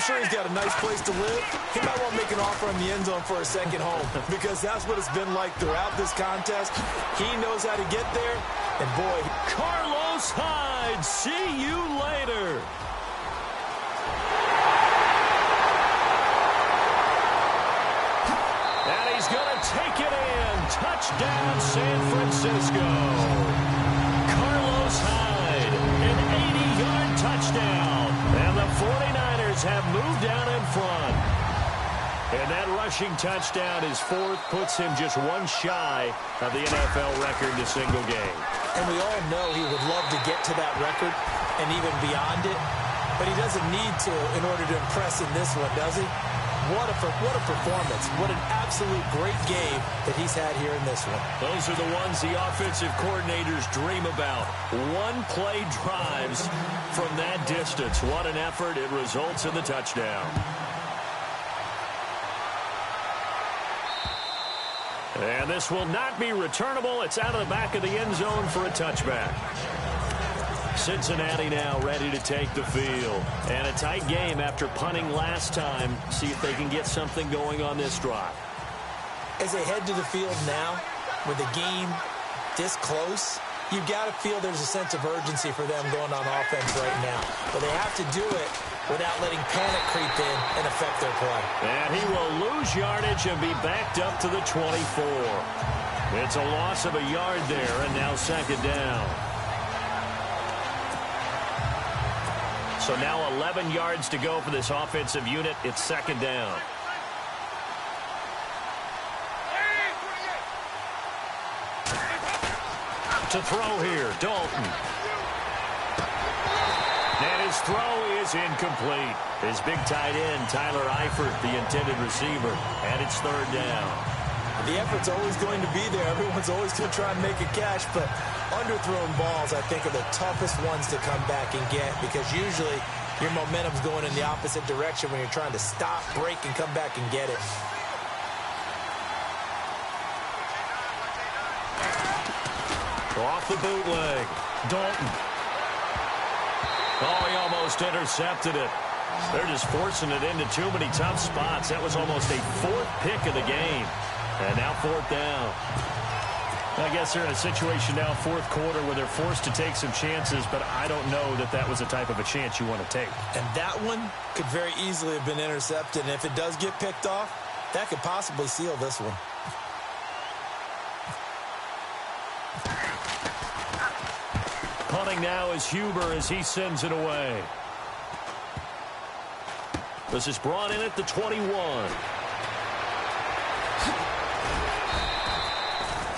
I'm sure he's got a nice place to live. He might want to make an offer on the end zone for a second home because that's what it's been like throughout this contest. He knows how to get there, and boy, Carlos Hyde, see you later. And he's going to take it in. Touchdown, San Francisco. Carlos Hyde, an 80-yard touchdown. And the 49ers have moved down in front. And that rushing touchdown, his fourth, puts him just one shy of the NFL record in a single game. And we all know he would love to get to that record and even beyond it. But he doesn't need to in order to impress in this one, does he? What a performance. What an absolute great game that he's had here in this one. Those are the ones the offensive coordinators dream about. One-play drives from that distance. What an effort. It results in the touchdown. And this will not be returnable. It's out of the back of the end zone for a touchback. Cincinnati now ready to take the field. And a tight game after punting last time. See if they can get something going on this drive. As they head to the field now, with the game this close, you've got to feel there's a sense of urgency for them going on offense right now. But they have to do it without letting panic creep in and affect their play. And he will lose yardage and be backed up to the 24. It's a loss of a yard there, and now second down. So now 11 yards to go for this offensive unit. It's second down. To throw here, Dalton. And his throw is incomplete. His big tight end, Tyler Eifert, the intended receiver. And it's third down. The effort's always going to be there. Everyone's always going to try and make a catch, but underthrown balls, I think, are the toughest ones to come back and get because usually your momentum's going in the opposite direction when you're trying to stop, break, and come back and get it. Off the bootleg, Dalton. Oh, he almost intercepted it. They're just forcing it into too many tough spots. That was almost a fourth pick of the game. And now fourth down. I guess they're in a situation now, fourth quarter, where they're forced to take some chances, but I don't know that that was the type of a chance you want to take. And that one could very easily have been intercepted. And if it does get picked off, that could possibly seal this one. Punting now is Huber as he sends it away. This is brought in at the 21.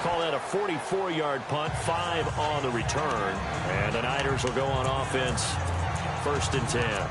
Call that a 44-yard punt, 5 on the return. And the Niners will go on offense, 1st and 10.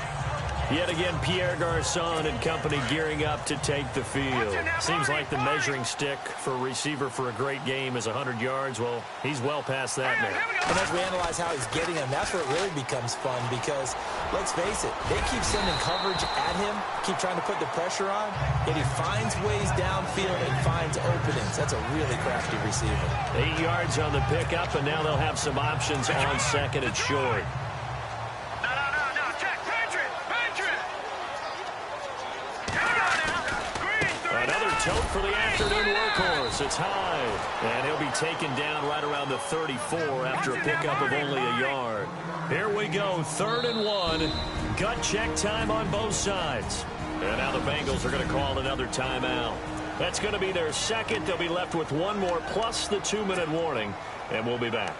Yet again, Pierre Garçon and company gearing up to take the field. Seems like the measuring stick for a receiver for a great game is 100 yards. Well, he's well past that now. And as we analyze how he's getting them, that's where it really becomes fun because, let's face it, they keep sending coverage at him, keep trying to put the pressure on, yet he finds ways downfield and finds openings. That's a really crafty receiver. 8 yards on the pickup, and now they'll have some options on second and short. Tote for the afternoon workhorse. It's Hyde. And he'll be taken down right around the 34 after a pickup of only a yard. Here we go, 3rd and 1. Gut check time on both sides. And now the Bengals are going to call another timeout. That's going to be their second. They'll be left with one more plus the 2-minute warning. And we'll be back.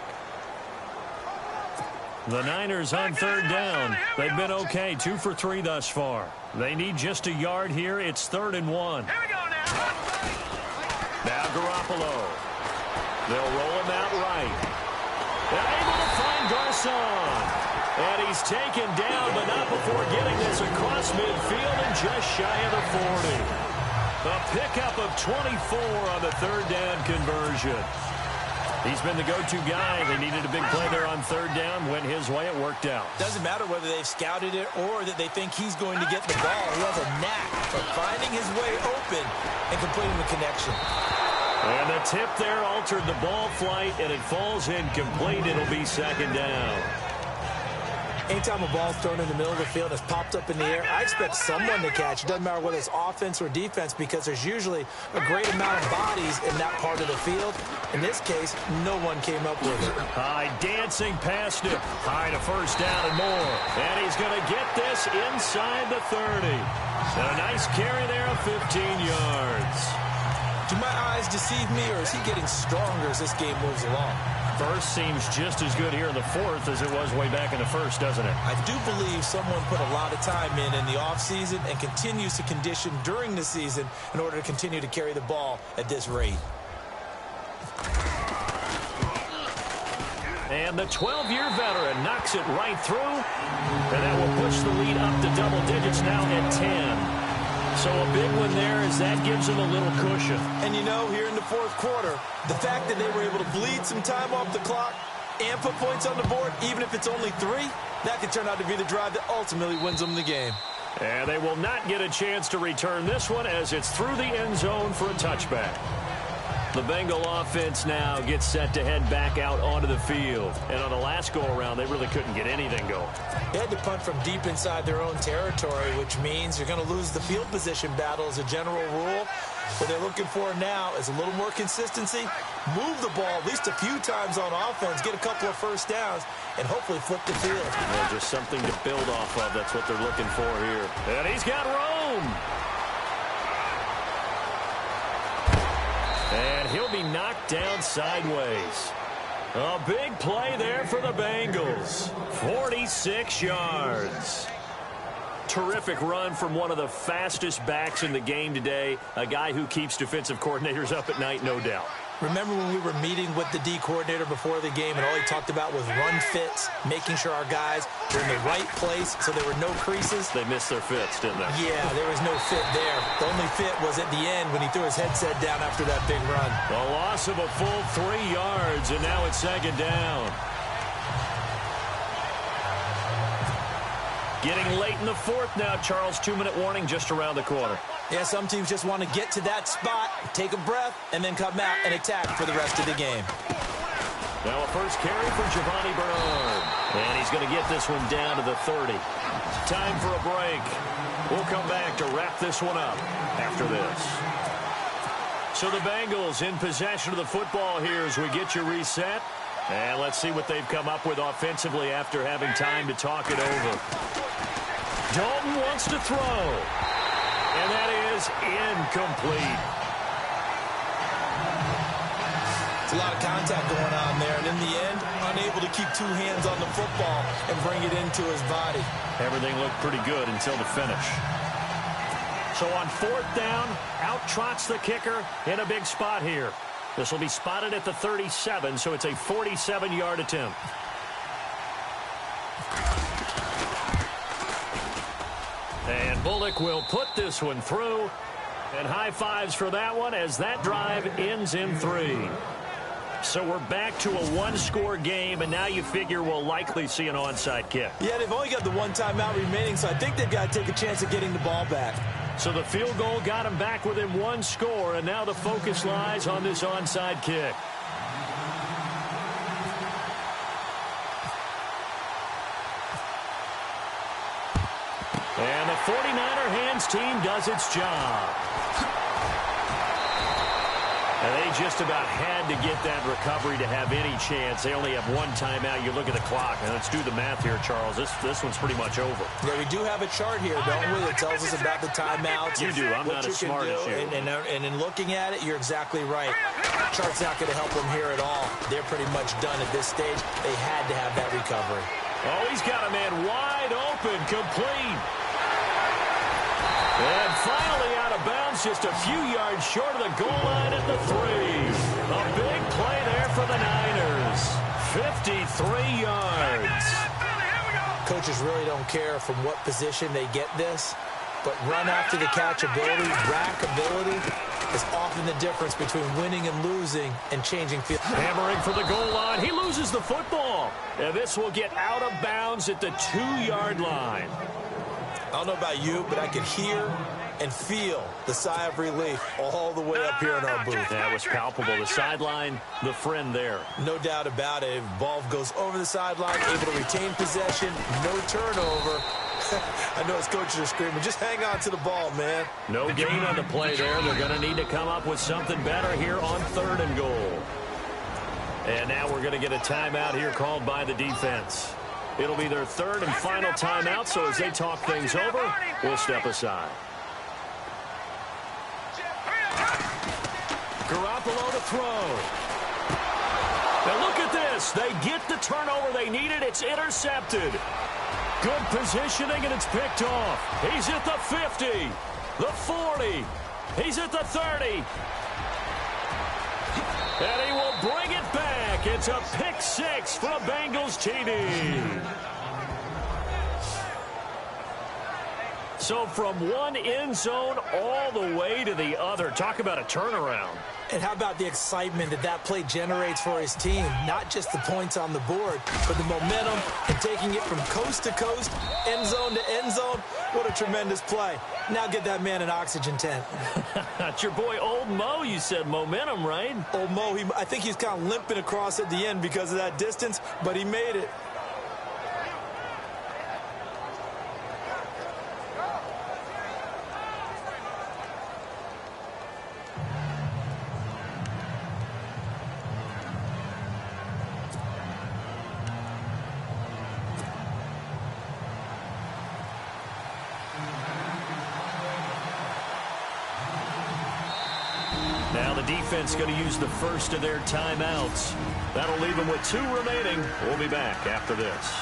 The Niners on 3rd down. They've been okay, 2 for 3 thus far. They need just a yard here. It's 3rd and 1. Now Garoppolo. They'll roll him out right. They're able to find Garçon. And he's taken down, but not before getting this across midfield and just shy of the 40. A pickup of 24 on the 3rd down conversion. He's been the go-to guy. They needed a big play there on 3rd down. Went his way. It worked out. Doesn't matter whether they've scouted it or that they think he's going to get the ball. He has a knack for finding his way open and completing the connection. And the tip there altered the ball flight, and it falls incomplete. It'll be 2nd down. Anytime a ball's thrown in the middle of the field and it's popped up in the air, I expect someone to catch. It doesn't matter whether it's offense or defense because there's usually a great amount of bodies in that part of the field. In this case, no one came up with it. High dancing past him. High to first down and more. And he's going to get this inside the 30. And a nice carry there of 15 yards. Do my eyes deceive me, or is he getting stronger as this game moves along? First seems just as good here in the fourth as it was way back in the first, doesn't it? I do believe someone put a lot of time in the offseason and continues to condition during the season in order to continue to carry the ball at this rate. And the 12-year veteran knocks it right through. And that will push the lead up to double digits now at 10. So a big one there as that gives them a little cushion. And you know, here in the fourth quarter, the fact that they were able to bleed some time off the clock and put points on the board, even if it's only 3, that could turn out to be the drive that ultimately wins them the game. And they will not get a chance to return this one as it's through the end zone for a touchback. The Bengal offense now gets set to head back out onto the field. And on the last go-around, they really couldn't get anything going. They had to punt from deep inside their own territory, which means you're going to lose the field position battle as a general rule. What they're looking for now is a little more consistency, move the ball at least a few times on offense, get a couple of first downs, and hopefully flip the field. Well, just something to build off of. That's what they're looking for here. And he's got room. And he'll be knocked down sideways. A big play there for the Bengals. 46 yards. Terrific run from one of the fastest backs in the game today. A guy who keeps defensive coordinators up at night, no doubt. Remember when we were meeting with the D coordinator before the game and all he talked about was run fits, making sure our guys were in the right place so there were no creases? They missed their fits, didn't they? Yeah, there was no fit there. The only fit was at the end when he threw his headset down after that big run. A loss of a full 3 yards, and now it's second down. Getting late in the fourth now, Charles. 2-minute warning just around the corner. Yeah, some teams just want to get to that spot, take a breath, and then come out and attack for the rest of the game. Now a first carry for Giovanni Bernard. And he's going to get this one down to the 30. Time for a break. We'll come back to wrap this one up after this. So the Bengals in possession of the football here as we get you reset. And let's see what they've come up with offensively after having time to talk it over. Dalton wants to throw. And that is incomplete. It's a lot of contact going on there, and in the end, unable to keep 2 hands on the football and bring it into his body. Everything looked pretty good until the finish. So on fourth down, out trots the kicker in a big spot here. This will be spotted at the 37, so it's a 47-yard attempt. And Bullock will put this one through. And high fives for that one as that drive ends in 3. So we're back to a 1-score game, and now you figure we'll likely see an onside kick. Yeah, they've only got the 1 timeout remaining, so I think they've got to take a chance at getting the ball back. So the field goal got him back within 1 score, and now the focus lies on this onside kick. And the 49er hands team does its job. And they just about had to get that recovery to have any chance. They only have 1 timeout. You look at the clock, and let's do the math here, Charles. This one's pretty much over. Yeah, we do have a chart here, don't we, that tells us about the timeouts. You do. I'm not as smart as you. And in looking at it, you're exactly right. Chart's not going to help them here at all. They're pretty much done at this stage. They had to have that recovery. Oh, he's got a man wide open, complete. And finally out of bounds, just a few yards short of the goal line at the 3. A big play there for the Niners. 53 yards. Coaches really don't care from what position they get this, but run after the catch ability, rack ability, is often the difference between winning and losing and changing field. Hammering for the goal line. He loses the football. And this will get out of bounds at the 2-yard line. I don't know about you, but I could hear and feel the sigh of relief all the way up here in our booth. That was palpable. The sideline, the friend there. No doubt about it. If the ball goes over the sideline, able to retain possession, no turnover. I know his coaches are screaming, just hang on to the ball, man. No gain on the play there. They're going to need to come up with something better here on 3rd and goal. And now we're going to get a timeout here called by the defense. It'll be their 3rd and final timeout, so as they talk things over, we'll step aside. Garoppolo to throw. Now look at this. They get the turnover they needed. It's intercepted. Good positioning, and it's picked off. He's at the 50, the 40. He's at the 30. And he will bring it back. It's a pick 6 for a Bengals TD. So from one end zone all the way to the other. Talk about a turnaround. And how about the excitement that play generates for his team? Not just the points on the board, but the momentum and taking it from coast to coast, end zone to end zone. What a tremendous play. Now get that man an oxygen tent. That's your boy Old Mo. You said momentum, right? Old Mo, I think he's kind of limping across at the end because of that distance, but he made it. Now the defense going to use the first of their timeouts. That'll leave them with 2 remaining. We'll be back after this.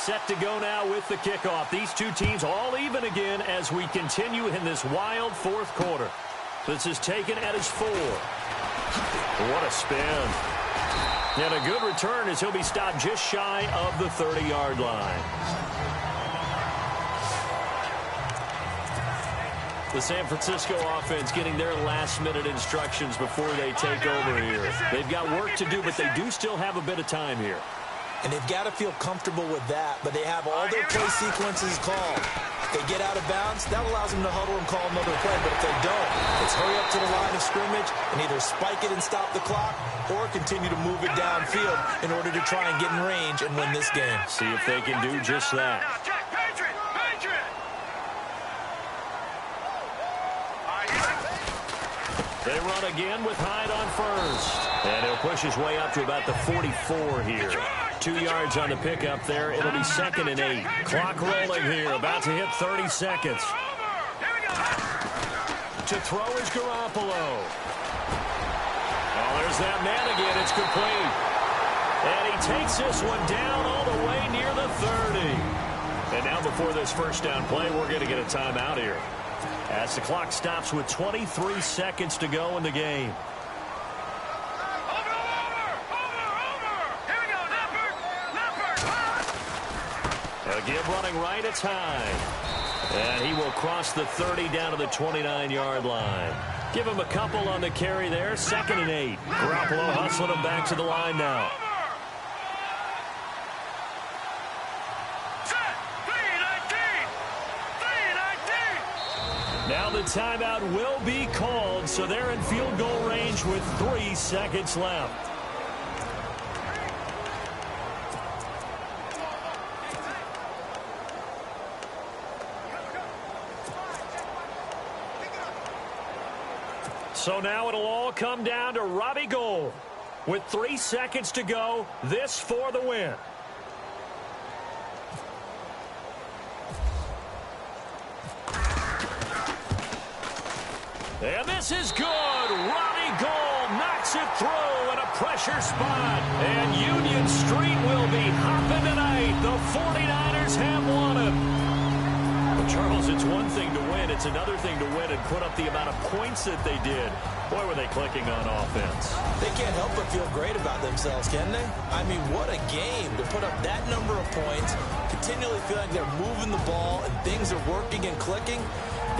Set to go now with the kickoff. These two teams all even again as we continue in this wild 4th quarter. This is taken at his 4. What a spin. And a good return as he'll be stopped just shy of the 30-yard line. The San Francisco offense getting their last-minute instructions before they take over here. They've got work to do, but they do still have a bit of time here. And they've got to feel comfortable with that, but they have all their play sequences called. If they get out of bounds, that allows them to huddle and call another play. But if they don't, it's hurry up to the line of scrimmage and either spike it and stop the clock or continue to move it downfield in order to try and get in range and win this game. See if they can do just that. They run again with Hyde on first. And he'll push his way up to about the 44 here. 2 yards on the pickup there. It'll be 2nd and 8. Clock rolling here. About to hit 30 seconds. To throw is Garoppolo. Oh, there's that man again. It's complete. And he takes this one down all the way near the 30. And now before this first down play, we're going to get a timeout here, as the clock stops with 23 seconds to go in the game. Again, running right, it's Hyde. And he will cross the 30 down to the 29-yard line. Give him a couple on the carry there. 2nd and 8. Garoppolo hustling him back to the line now. Now the timeout will be called, so they're in field goal range with 3 seconds left. So now it'll all come down to Robbie Gould. With 3 seconds to go, this for the win. And this is good. Robbie Gould knocks it through in a pressure spot. And Union Street will be hopping tonight. The 49ers have won it. Charles, it's one thing to win. It's another thing to win and put up the amount of points that they did. Boy, were they clicking on offense. They can't help but feel great about themselves, can they? I mean, what a game to put up that number of points, continually feel like they're moving the ball and things are working and clicking.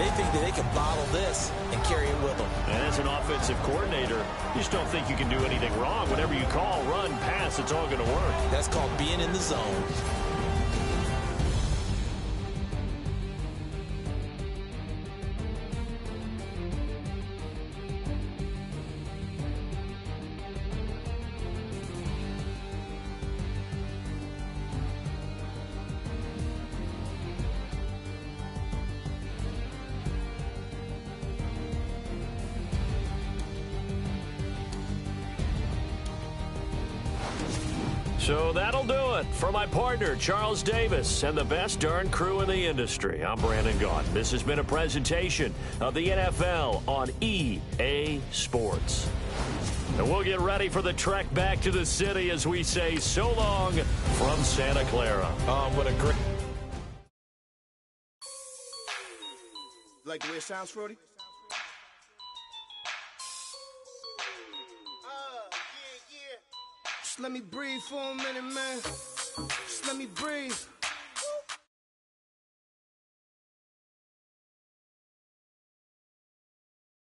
They think that they can bottle this and carry it with them. And as an offensive coordinator, you just don't think you can do anything wrong. Whatever you call, run, pass, it's all going to work. That's called being in the zone. So that'll do it for my partner, Charles Davis, and the best darn crew in the industry. I'm Brandon Gaudin. This has been a presentation of the NFL on EA Sports. And we'll get ready for the trek back to the city as we say so long from Santa Clara. What a great... Like the way it sounds, Frody? Just let me breathe for a minute, man. Just let me breathe.